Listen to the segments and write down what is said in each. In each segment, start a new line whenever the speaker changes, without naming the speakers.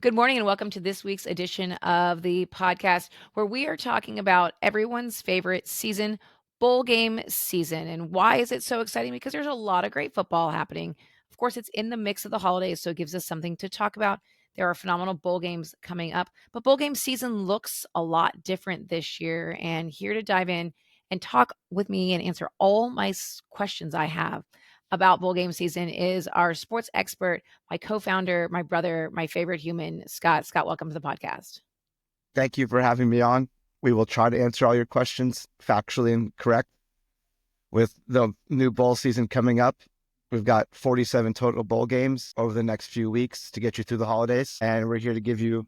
Good morning and welcome to this week's edition of the podcast where we are talking about everyone's favorite season, bowl game season. And why is it so exciting? Because there's a lot of great football happening. Of course, it's in the mix of the holidays, so it gives us something to talk about. There are phenomenal bowl games coming up, but bowl game season looks a lot different this year. And here to dive in and talk with me and answer all my questions I have about bowl game season is our sports expert, my co-founder, my brother, my favorite human, Scott. Scott, welcome to the podcast.
Thank you for having me on. We will try to answer all your questions factually and correct. With the new bowl season coming up, we've got 47 total bowl games over the next few weeks to get you through the holidays. And we're here to give you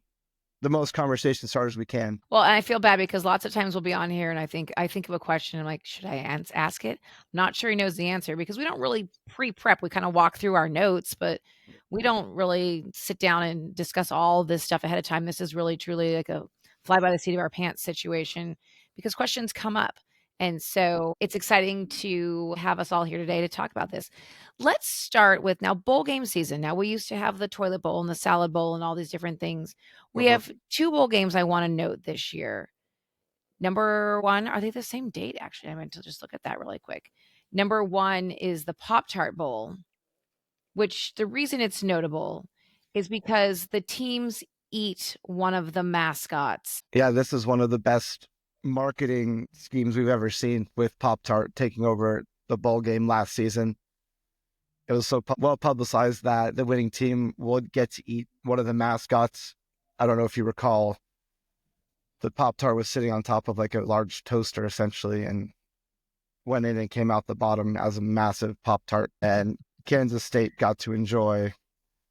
the most conversation starters we can.
Well, and I feel bad because lots of times we'll be on here and I think of a question. I'm like, should I ask it? I'm not sure he knows the answer because we don't really pre-prep. We kind of walk through our notes, but we don't really sit down and discuss all this stuff ahead of time. This is really truly like a fly by the seat of our pants situation because questions come up. And so it's exciting to have us all here today to talk about this. Let's start with now bowl game season. Now, we used to have the toilet bowl and the salad bowl and all these different things. We have 2 bowl games I wanna note this year. Number 1, are they the same date? Actually, I meant to just look at that really quick. Number 1 is the Pop-Tart Bowl, which the reason it's notable is because the teams eat one of the mascots.
Yeah, this is one of the best marketing schemes we've ever seen with Pop-Tart taking over the bowl game last season. It was so well publicized that the winning team would get to eat one of the mascots. I don't know if you recall, the Pop-Tart was sitting on top of like a large toaster essentially and went in and came out the bottom as a massive Pop-Tart. And Kansas State got to enjoy,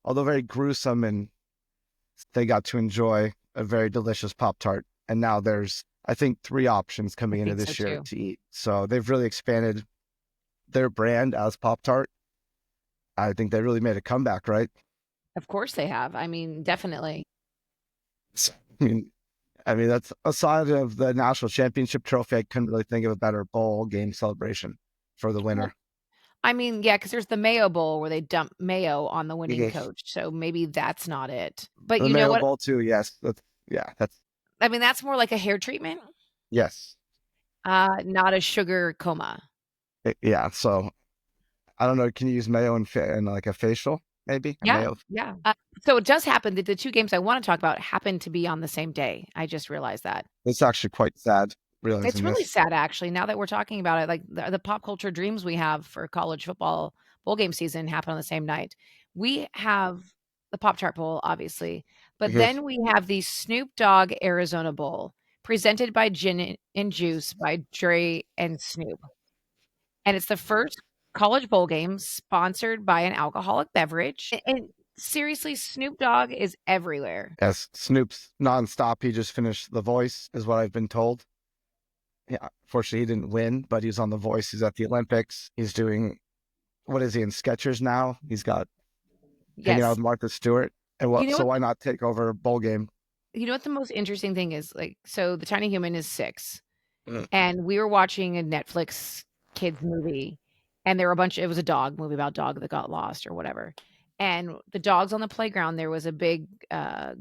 although very gruesome, and they got to enjoy a very delicious Pop-Tart. And now there's, I think, 3 options
I
coming into
think so
this year
too.
to eat. So they've really expanded their brand as Pop-Tart. I think they really made a comeback, right?
Of course they have. I mean, definitely.
I mean, that's aside of the national championship trophy. I couldn't really think of a better bowl game celebration for the
Well,
winner.
I mean, yeah, because there's the Mayo Bowl where they dump mayo on the winning
Yeah.
coach, so maybe that's not it. But
The
you know
Mayo
what?
Bowl too. Yes, that's
I mean, that's more like a hair treatment,
yes.
not a sugar coma.
Yeah. So I don't know. Can you use mayo in like a facial? Maybe a
Yeah,
mayo.
yeah. So it does happen that the 2 games I wanna talk about happen to be on the same day. I just realized that.
It's actually quite sad
It's
realizing
really
this.
sad actually, now that we're talking about it, like, the pop culture dreams we have for college football bowl game season happen on the same night. We have the Pop-Tart Bowl, obviously, but
Mhm.
then we have the Snoop Dogg Arizona Bowl, presented by Gin and Juice by Dre and Snoop, and it's the first college bowl game sponsored by an alcoholic beverage, and seriously, Snoop Dogg is everywhere.
Yes, Snoop's nonstop. He just finished The Voice, is what I've been told. Yeah, fortunately, he didn't win, but he's on The Voice. He's at the Olympics. He's doing, what is he, in Skechers now? He's got hanging out
Yes.
with Martha Stewart. And
You know
so
what
why not take over a bowl game?
the most interesting thing is, like, so the tiny human is 6,
Mm.
and we were watching a Netflix kids movie, and there were a bunch it was a dog movie about dog that got lost or whatever, and the dog's on the playground, there was a big,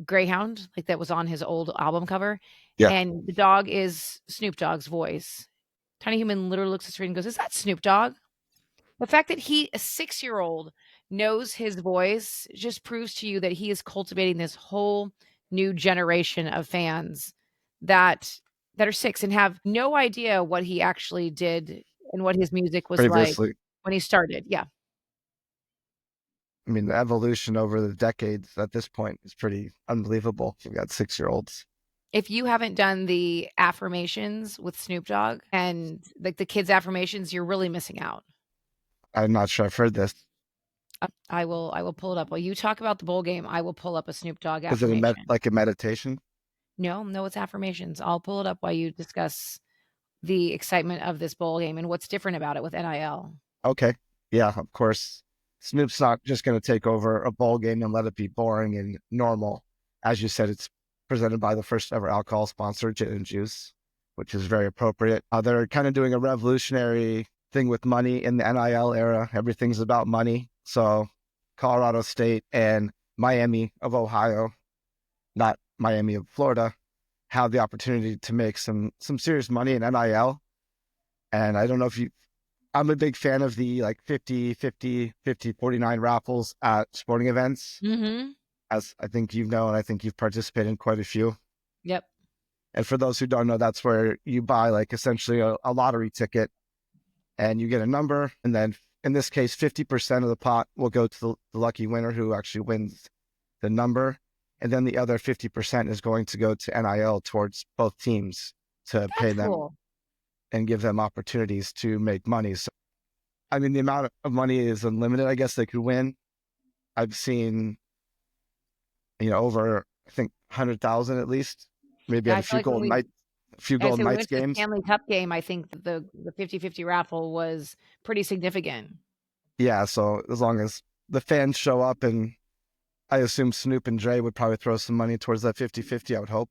greyhound, like, that was on his old album cover,
Yeah,
and the dog is Snoop Dogg's voice. Tiny human literally looks at the screen and goes, "Is that Snoop Dogg?" The fact that a 6-year-old, knows his voice just proves to you that he is cultivating this whole new generation of fans that are 6 and have no idea what he actually did and what his music was like
previously.
when he started. Yeah.
I mean, the evolution over the decades at this point is pretty unbelievable. You've got 6-year-olds.
If you haven't done the affirmations with Snoop Dogg and, like, the kids' affirmations, you're really missing out.
I'm not sure I've heard this.
I will pull it up. While you talk about the bowl game, I will pull up a Snoop Dogg
Is it
affirmation.
like a meditation?
No, no, it's affirmations. I'll pull it up while you discuss the excitement of this bowl game and what's different about it with NIL.
Okay. Yeah, of course. Snoop's not just going to take over a bowl game and let it be boring and normal. As you said, it's presented by the first ever alcohol sponsor, Gin and Juice, which is very appropriate. They're kind of doing a revolutionary thing with money in the NIL era. Everything's about money. So Colorado State and Miami of Ohio not Miami of Florida, have the opportunity to make some serious money in NIL. And I don't know if you, I'm a big fan of the like 50, 50, 50, 49 raffles at sporting events,
Mhm.
as I think you know, and I think you've participated in quite a few.
Yep.
And for those who don't know, that's where you buy like essentially a lottery ticket and you get a number. And then in this case, 50% of the pot will go to the lucky winner who actually wins the number. And then the other 50% is going to go to NIL towards both teams to pay
That's
them
cool.
and give them opportunities to make money. So, I mean, the amount of money is unlimited. I guess they could win. I've seen, over, I think, 100,000 at least, maybe
Yeah,
at
I feel like when
A few
I
Golden
say we
Knights
went to the
games.
Stanley Cup game, I think the 50-50 raffle was pretty significant.
Yeah, so as long as the fans show up, and I assume Snoop and Dre would probably throw some money towards that 50-50, I would hope.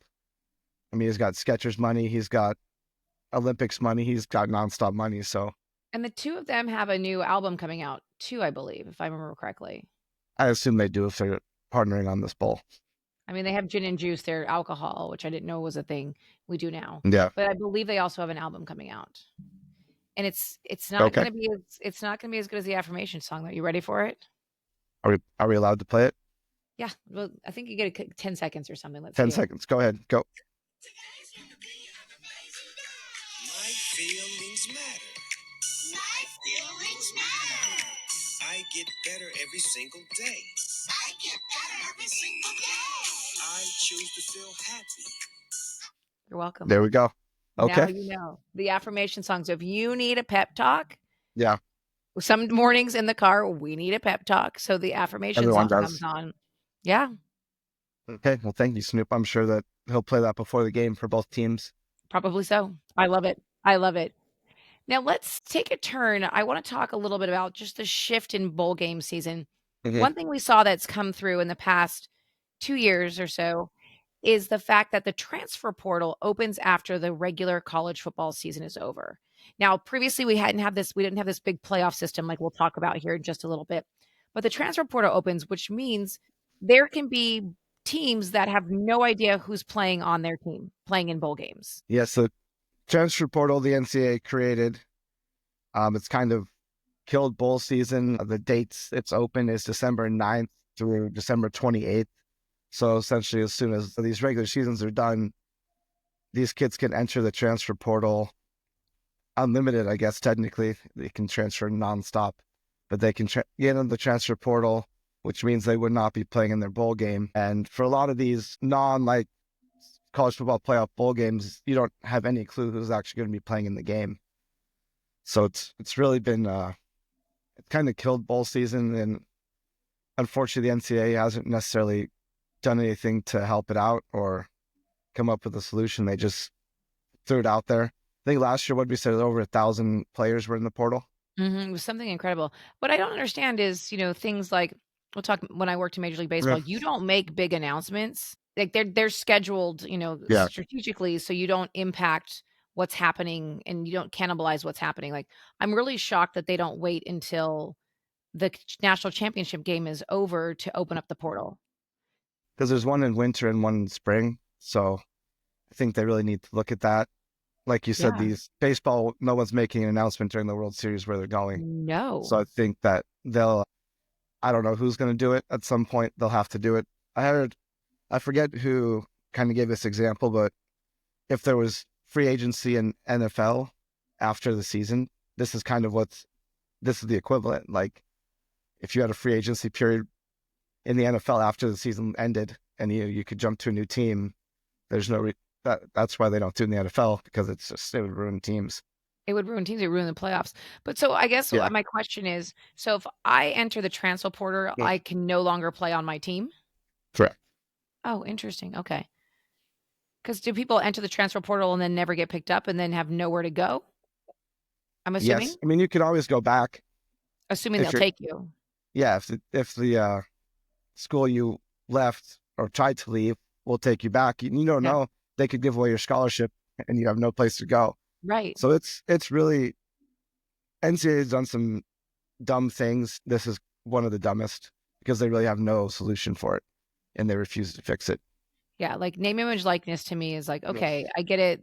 I mean, he's got Skechers money, he's got Olympics money, he's got nonstop money. So
And the 2 of them have a new album coming out too, I believe, if I remember correctly.
I assume they do if they're partnering on this bowl.
I mean, they have gin and juice, their alcohol, which I didn't know was a thing. We do now.
Yeah.
But I believe they also have an album coming out. And it's not
Okay.
gonna be as good as the affirmation song. Are you ready for it?
Are we allowed to play it?
Yeah. Well, I think you get 10 seconds or something. Let's
10
see it.
seconds. Go ahead. Go.
My feelings matter. My feelings matter. I get better every single day. I get better every single day. I choose to feel happy.
You're welcome.
There we go.
Now
Okay.
you know the affirmation song. So if you need a pep talk,
Yeah.
some mornings in the car, we need a pep talk. So the affirmation
Everyone
song comes
does.
on. Yeah,
Okay. Well, thank you, Snoop. I'm sure that he'll play that before the game for both teams.
probably so. I love it. I love it. Now let's take a turn. I want to talk a little bit about just the shift in bowl game season.
Hmm.
One thing we saw that's come through in the past 2 years or so is the fact that the transfer portal opens after the regular college football season is over. Now, previously we didn't have this big playoff system like we'll talk about here in just a little bit. But the transfer portal opens, which means there can be teams that have no idea who's playing on their team, playing in bowl games.
Yes. The transfer portal the NCAA created, it's kind of killed bowl season. The dates it's open is December 9th through December 28th. So essentially, as soon as these regular seasons are done, these kids can enter the transfer portal unlimited, I guess, technically. They can transfer nonstop, but they can get in the transfer portal, which means they would not be playing in their bowl game. And for a lot of these like college football playoff bowl games, you don't have any clue who's actually going to be playing in the game. So it's really been it kind of killed bowl season, and unfortunately, the NCAA hasn't necessarily done anything to help it out or come up with a solution. They just threw it out there. I think last year, what we said, over 1,000 players were in the portal.
It was something incredible. What I don't understand is, things like we'll talk when I worked in Major League
Yeah.
Baseball, you don't make big announcements. Like they're scheduled,
Yeah,
strategically so you don't impact what's happening and you don't cannibalize what's happening. Like I'm really shocked that they don't wait until the national championship game is over to open up the portal.
because there's one in winter and one in spring. So I think they really need to look at that. Like you said,
Yeah.
these baseball, no one's making an announcement during the World Series where they're going. So
No.
I think that I don't know who's going to do it. At some point, they'll have to do it. I forget who kind of gave this example, but if there was free agency in NFL after the season, this is kind of this is the equivalent. Like if you had a free agency period in the NFL after the season ended and you could jump to a new team, there's no that's why they don't do it in the NFL, because it would ruin teams.
It would ruin teams, it would ruin the playoffs. But so I guess
Yeah.
my question is, so if I enter the transfer portal,
Mm.
I can no longer play on my team?
Correct.
Oh, interesting. Okay. Because do people enter the transfer portal and then never get picked up and then have nowhere to go? I'm
Yes.
assuming?
I mean, you could always go back
Assuming they'll
if you're,
take you.
yeah, if the school you left or tried to leave will take you back. You don't
Yeah.
know. They could give away your scholarship and you have no place to go.
Right.
So it's really, NCAA has done some dumb things. This is one of the dumbest because they really have no solution for it and they refuse to fix it.
Yeah, like, name, image, likeness to me is like,
Yeah.
okay, I get it.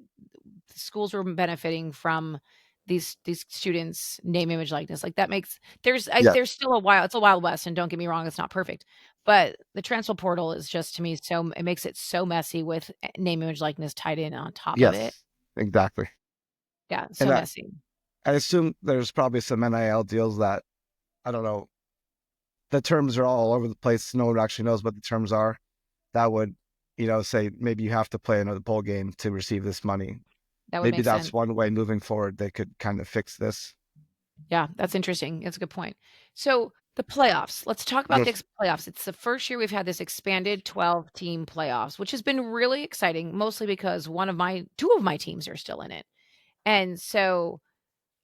Schools were benefiting from these students' name, image, likeness. Like, that makes
Yeah.
there's still a wild it's a Wild West, and don't get me wrong, it's not perfect. But the transfer portal is just, to me, it makes it so messy with, name, image, likeness tied in on top of it.
Yes, exactly.
Yeah,
And
so messy.
I assume there's probably some NIL deals that I don't know. The terms are all over the place. No one actually knows what the terms are. That would, say maybe you have to play another bowl game to receive this money.
That would
Maybe
make
that's
sense.
one way moving forward they could kind of fix this.
Yeah, that's interesting. That's a good point. So, the playoffs. Let's talk about the
Yes.
playoffs. It's the first year we've had this expanded 12-team playoffs, which has been really exciting, mostly because two of my teams are still in it. And so,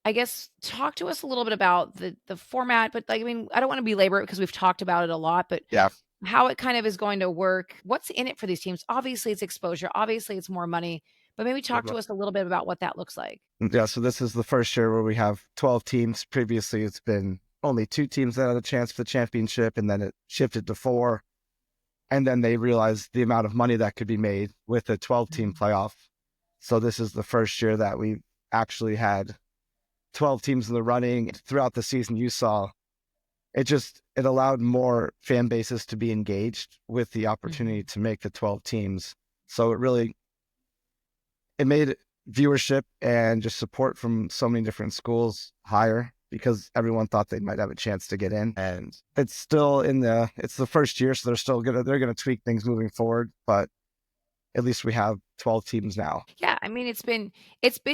I guess talk to us a little bit about the format, but, like, I mean, I don't wanna belabor it because we've talked about it a lot, but
Yeah.
how it kind of is going to work. What's in it for these teams? Obviously, it's exposure. Obviously, it's more money, but maybe talk to us a little bit about what that looks like.
Yeah, so this is the first year where we have 12 teams. Previously, it's been only 2 teams that had a chance for the championship, and then it shifted to 4. And then they realized the amount of money that could be made with a 12-team
Mhm.
playoff. So this is the first year that we actually had 12 teams in the running. Throughout the season, you saw it allowed more fan bases to be engaged with the opportunity
Mhm.
to make the 12 teams. So it made viewership and just support from so many different schools higher because everyone thought they might have a chance to get in. And it's the first year, so they're gonna tweak things moving forward, but at least we have 12 teams now.
Yeah, I mean, it's been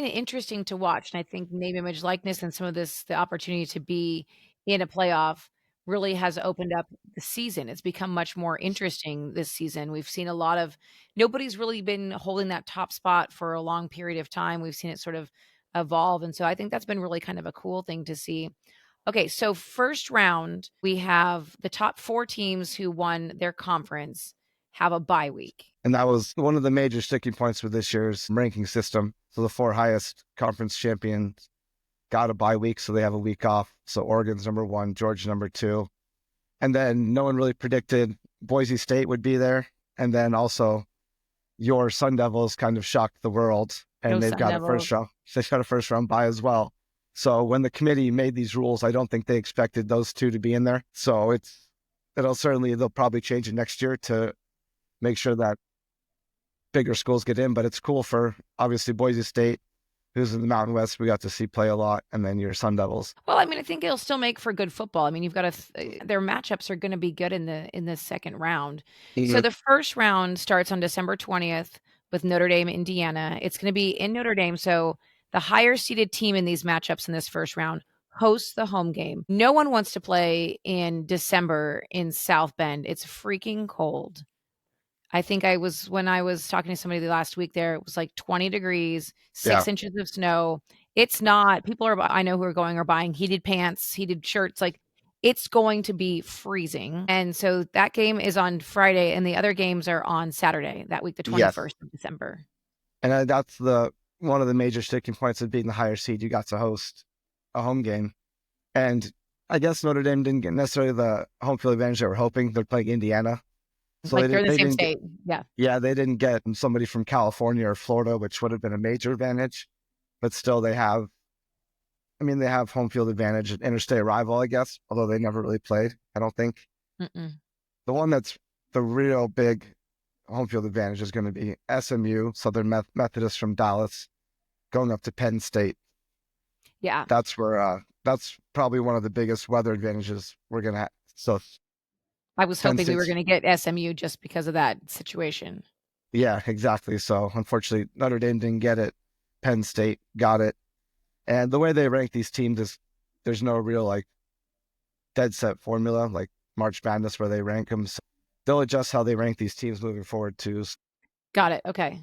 interesting to watch, and I think name, image, likeness, and some of the opportunity to be in a playoff really has opened up the season. It's become much more interesting this season. We've seen a lot of nobody's really been holding that top spot for a long period of time. We've seen it sort of evolve, and so I think that's been really kind of a cool thing to see. Okay, so first round, we have the top 4 teams who won their conference have a bye week.
And that was one of the major sticking points with this year's ranking system. So the 4 highest conference champions got a bye week, so they have a week off. So Oregon's number 1, Georgia number 2. And then no one really predicted Boise State would be there. And then also your Sun Devils kind of shocked the world, and
Go
they've
Sun
got a
Devils.
first round. They've got a first round bye as well. So when the committee made these rules, I don't think they expected those 2 to be in there. So they'll probably change it next year to make sure that bigger schools get in. But it's cool for obviously Boise State, who's in the Mountain West. We got to see play a lot, and then your Sun Devils.
Well, I mean, I think it'll still make for good football. I mean, you've got their matchups are gonna be good in the second round. So
Mhm.
the first round starts on December 20th with Notre Dame, Indiana. It's gonna be in Notre Dame, so the higher seeded team in these matchups in this first round hosts the home game. No one wants to play in December in South Bend. It's freaking cold. I think when I was talking to somebody last week there, it was like 20 degrees,
Yeah.
6 inches of snow. It's not people I know who are going are buying heated pants, heated shirts, like, it's going to be freezing, and so that game is on Friday, and the other games are on Saturday, that week, the
Yes.
21st of December.
And that's one of the major sticking points of being the higher seed. You got to host a home game. And I guess Notre Dame didn't get necessarily the home field advantage they were hoping. They're playing Indiana. So
Like, they're in the
they
same
didn't get,
state. Yeah.
yeah, they didn't get somebody from California or Florida, which would have been a major advantage. But still, they have home field advantage, an interstate rival, I guess, although they never really played, I don't think.
Mm-mm.
The one that's the real big home field advantage is going to be SMU, Southern Methodist from Dallas, going up to Penn State.
Yeah.
That's probably one of the biggest weather advantages we're going to have. So
I was
Penn
hoping we were
State's
gonna get SMU just because of that situation.
Yeah, exactly. So unfortunately, Notre Dame didn't get it. Penn State got it. And the way they rank these teams is there's no real like dead set formula like March Madness where they rank them. So they'll adjust how they rank these teams moving forward too. So
Got it, okay.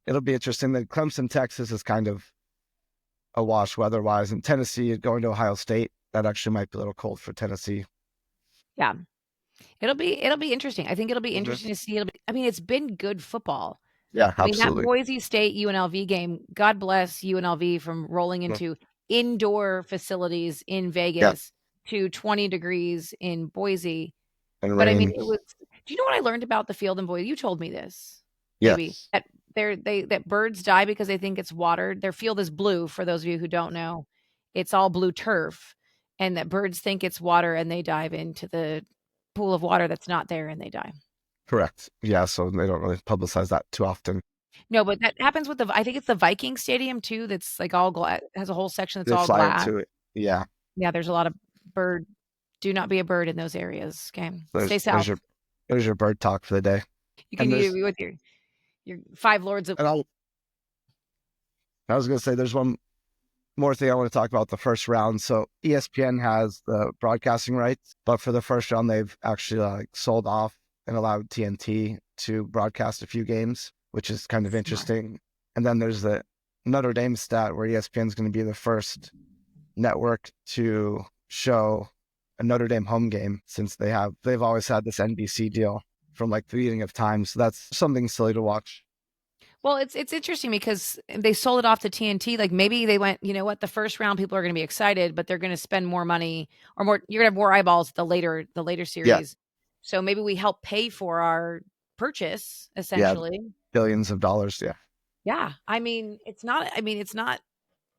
it'll be interesting. That Clemson, Texas is kind of a wash weather-wise, and Tennessee going to Ohio State, that actually might be a little cold for Tennessee.
Yeah. It'll be interesting. I think it'll be
Mhm.
interesting to see. I mean, it's been good football.
Yeah,
I mean, that
absolutely.
Boise State UNLV game, God bless UNLV from rolling
Mhm.
into indoor facilities in
Yeah,
Vegas to 20 degrees in Boise.
and
But I mean,
rain.
Do you know what I learned about the field in Boise? You told me this, maybe,
Yes,
that that birds die because they think it's watered. Their field is blue, for those of you who don't know. It's all blue turf, and that birds think it's water, and they dive into the pool of water that's not there, and they die.
correct. Yeah, so they don't really publicize that too often.
No, but that happens with I think it's the Viking stadium too, that's, like, all has a whole section that's
They
all
fly
glass.
into it. Yeah,
Yeah, there's a lot of bird do not be a bird in those areas, okay? Stay
there's
south.
there's your bird talk for the day.
You can
And
eat
there's
it with your 5 lords of
and I was gonna say there's one more thing I want to talk about the first round. So ESPN has the broadcasting rights, but for the first round, they've actually sold off and allowed TNT to broadcast a few games, which is kind of
Smart.
interesting. And then there's the Notre Dame stat where ESPN is going to be the first network to show a Notre Dame home game since they've always had this NBC deal from like the beginning of time. So that's something silly to watch.
Well, it's interesting because they sold it off to TNT, like, maybe they went, "You know what? The first round, people are gonna be excited, but they're gonna spend more money or more you're gonna have more eyeballs the later
Yeah,
series. So maybe we help pay for our purchase,
yeah,
essentially."
billions of dollars. Yeah,
Yeah.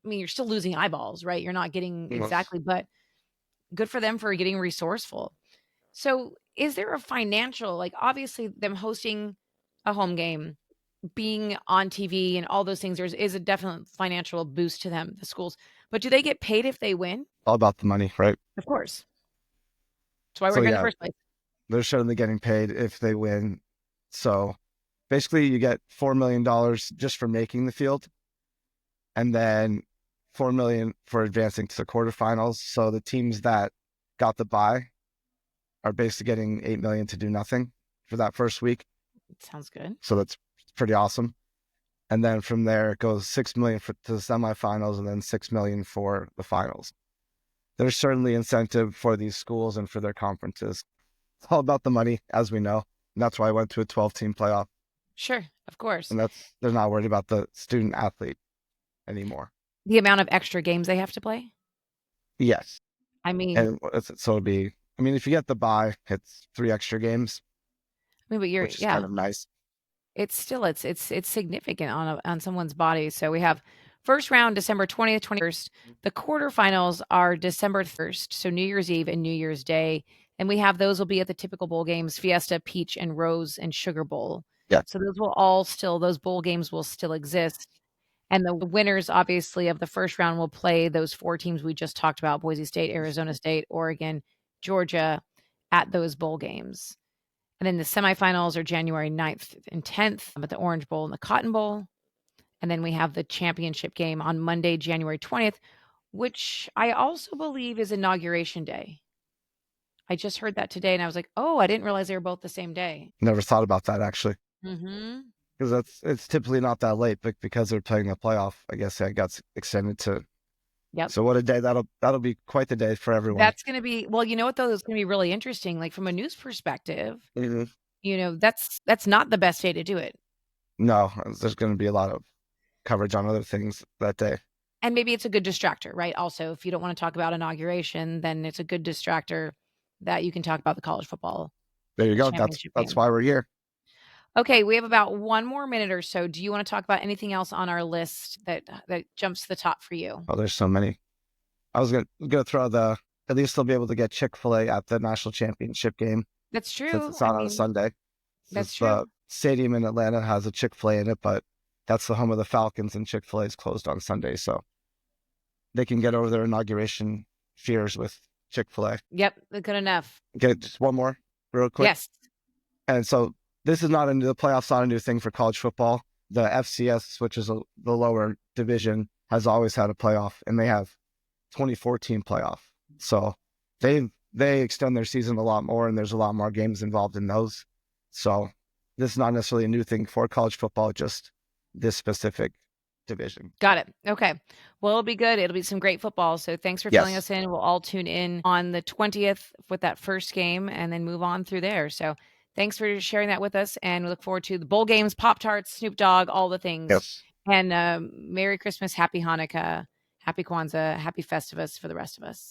You're still losing eyeballs, right? You're not getting
almost.
exactly, but good for them for getting resourceful. So, is there a financial, like, obviously them hosting a home game, being on TV and all those things, is a definite financial boost to them, the schools. But do they get paid if they win?
All about the money, right?
Of course. That's why we're
So
here in the
yeah,
first place.
they're certainly getting paid if they win. So basically, you get $4 million just for making the field, and then 4 million for advancing to the quarterfinals. So the teams that got the bye are basically getting 8 million to do nothing for that first week.
Sounds good.
So that's pretty awesome. And then from there, it goes 6 million to the semifinals, and then 6 million for the finals. There's certainly incentive for these schools and for their conferences. It's all about the money, as we know. And that's why I went to a 12-team playoff.
Sure, of course.
And they're not worried about the student athlete anymore.
The amount of extra games they have to play?
Yes.
I mean
And so it'll be, I mean, if you get the bye, it's 3 extra games,
but you're
which is
yeah.
kind of nice.
It's still it's significant on someone's body. So we have first round December 20th, 21st. The quarterfinals are December 1st, so New Year's Eve and New Year's Day. And we have those will be at the typical bowl games, Fiesta, Peach, and Rose and Sugar Bowl.
Yeah.
So those bowl games will still exist. And the winners, obviously, of the first round will play those 4 teams we just talked about: Boise State, Arizona State, Oregon, Georgia, at those bowl games. And then the semifinals are January 9th and 10th at the Orange Bowl and the Cotton Bowl. And then we have the championship game on Monday, January 20th, which I also believe is Inauguration Day. I just heard that today and I was like, "Oh, I didn't realize they were both the same day."
Never thought about that actually,
Mhm.
because it's typically not that late, but because they're playing a playoff, I guess it got extended to.
Yep.
So what a day that'll be quite the day for everyone.
That's gonna be well, you know what, though? It's gonna be really interesting, like, from a news perspective,
Mm-hmm.
that's not the best day to do it.
No, there's going to be a lot of coverage on other things that day.
And maybe it's a good distractor, right? Also, if you don't wanna talk about inauguration, then it's a good distractor that you can talk about the college football
There you go.
championship
That's
game.
why we're here.
Okay, we have about 1 more minute or so. Do you wanna talk about anything else on our list that jumps to the top for you?
Oh, there's so many. I was gonna throw at least they'll be able to get Chick-fil-A at the national championship game
That's
since
true.
it's
I
not on a
mean,
Sunday.
that's
Since the
true.
stadium in Atlanta has a Chick-fil-A in it, but that's the home of the Falcons, and Chick-fil-A is closed on Sunday, so they can get over their inauguration fears with Chick-fil-A.
Yep, good enough.
Get just one more real quick.
Yes.
And so this is not a new, the playoffs not a new thing for college football. The FCS, which is the lower division, has always had a playoff, and they have 2014 playoff. So they extend their season a lot more, and there's a lot more games involved in those. So this is not necessarily a new thing for college football, just this specific division.
Got it. Okay. Well, it'll be good. It'll be some great football. So thanks for filling
Yes.
us in. We'll all tune in on the 20th with that first game and then move on through there. So thanks for sharing that with us. And we look forward to the bowl games, Pop-Tarts, Snoop Dogg, all the things.
Yes.
And Merry Christmas, Happy Hanukkah, Happy Kwanzaa, Happy Festivus for the rest of us.